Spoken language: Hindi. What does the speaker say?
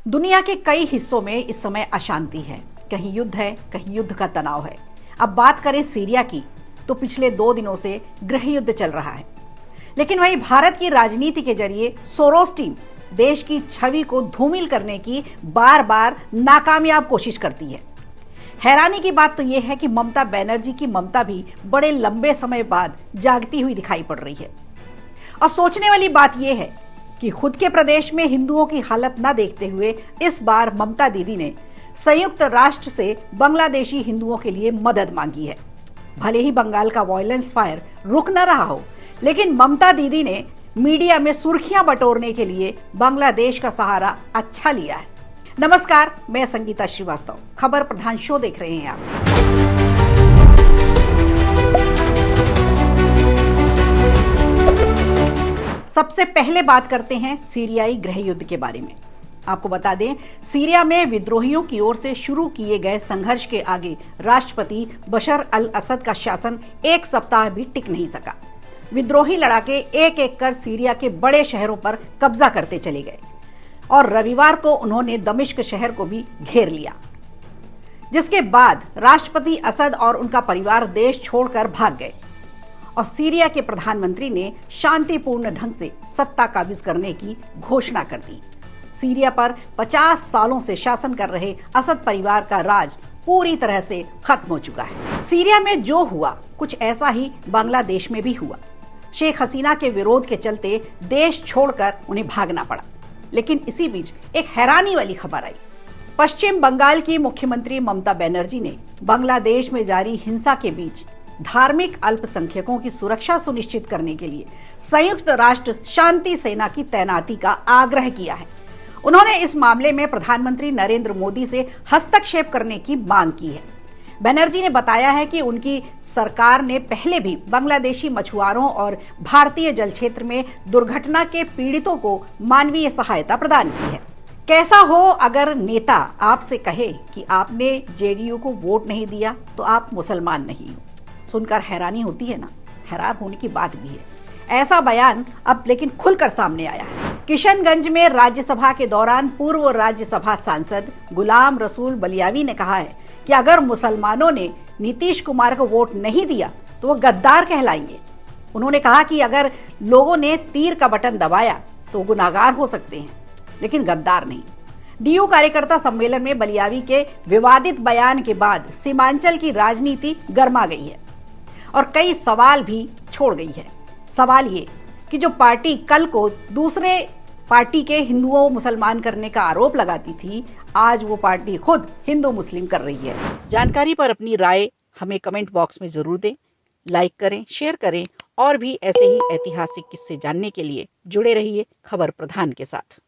दुनिया के कई हिस्सों में इस समय अशांति है। कहीं युद्ध है, कहीं युद्ध का तनाव है। अब बात करें सीरिया की, तो पिछले 2 दिनों से गृह युद्ध चल रहा है। लेकिन वहीं भारत की राजनीति के जरिए सोरोस टीम देश की छवि को धूमिल करने की बार बार नाकामयाब कोशिश करती है। हैरानी की बात तो यह है कि ममता बनर्जी की ममता भी बड़े लंबे समय बाद जागती हुई दिखाई पड़ रही है। और सोचने वाली बात यह है कि खुद के प्रदेश में हिंदुओं की हालत न देखते हुए इस बार ममता दीदी ने संयुक्त राष्ट्र से बांग्लादेशी हिंदुओं के लिए मदद मांगी है। भले ही बंगाल का वायलेंस फायर रुक न रहा हो, लेकिन ममता दीदी ने मीडिया में सुर्खियां बटोरने के लिए बांग्लादेश का सहारा अच्छा लिया है। नमस्कार, मैं संगीता श्रीवास्तव, खबर प्रधान शो देख रहे हैं आप। सबसे पहले बात करते हैं सीरियाई गृह युद्ध के बारे में। आपको बता दें, सीरिया में विद्रोहियों की ओर से शुरू किए गए संघर्ष के आगे राष्ट्रपति बशर अल असद का शासन 1 सप्ताह भी टिक नहीं सका। विद्रोही लड़ाके एक एक कर सीरिया के बड़े शहरों पर कब्जा करते चले गए और रविवार को उन्होंने दमिश्क शहर को भी घेर लिया, जिसके बाद राष्ट्रपति असद और उनका परिवार देश छोड़कर भाग गए और सीरिया के प्रधानमंत्री ने शांतिपूर्ण ढंग से सत्ता काबिज करने की घोषणा कर दी। सीरिया पर 50 सालों से शासन कर रहे असद परिवार का राज पूरी तरह से खत्म हो चुका है। सीरिया में जो हुआ कुछ ऐसा ही बांग्लादेश में भी हुआ। शेख हसीना के विरोध के चलते देश छोड़कर उन्हें भागना पड़ा। लेकिन इसी बीच एक हैरानी वाली खबर आई। पश्चिम बंगाल की मुख्यमंत्री ममता बनर्जी ने बांग्लादेश में जारी हिंसा के बीच धार्मिक अल्पसंख्यकों की सुरक्षा सुनिश्चित करने के लिए संयुक्त राष्ट्र शांति सेना की तैनाती का आग्रह किया है। उन्होंने इस मामले में प्रधानमंत्री नरेंद्र मोदी से हस्तक्षेप करने की मांग की है। बनर्जी ने बताया है कि उनकी सरकार ने पहले भी बांग्लादेशी मछुआरों और भारतीय जल क्षेत्र में दुर्घटना के पीड़ितों को मानवीय सहायता प्रदान की है। कैसा हो अगर नेता आपसे कहे कि आपने जेडीयू को वोट नहीं दिया तो आप मुसलमान नहीं हो। सुनकर हैरानी होती है ना, हैरान होने की बात भी है। ऐसा बयान अब लेकिन खुलकर सामने आया है। किशनगंज में राज्यसभा के दौरान पूर्व राज्यसभा सांसद गुलाम रसूल बलियावी ने कहा है कि अगर मुसलमानों ने नीतीश कुमार को वोट नहीं दिया तो वो गद्दार कहलाएंगे। उन्होंने कहा कि अगर लोगों ने तीर का बटन दबाया तो गुनाहगार हो सकते हैं, लेकिन गद्दार नहीं। डीयू कार्यकर्ता सम्मेलन में बलियावी के विवादित बयान के बाद सीमांचल की राजनीति गर्मा गई है और कई सवाल भी छोड़ गई है। सवाल ये कि जो पार्टी कल को दूसरे पार्टी के हिंदुओं मुसलमान करने का आरोप लगाती थी, आज वो पार्टी खुद हिंदू मुस्लिम कर रही है। जानकारी पर अपनी राय हमें कमेंट बॉक्स में जरूर दें। लाइक करें, शेयर करें और भी ऐसे ही ऐतिहासिक किस्से जानने के लिए जुड़े रहिए खबर प्रधान के साथ।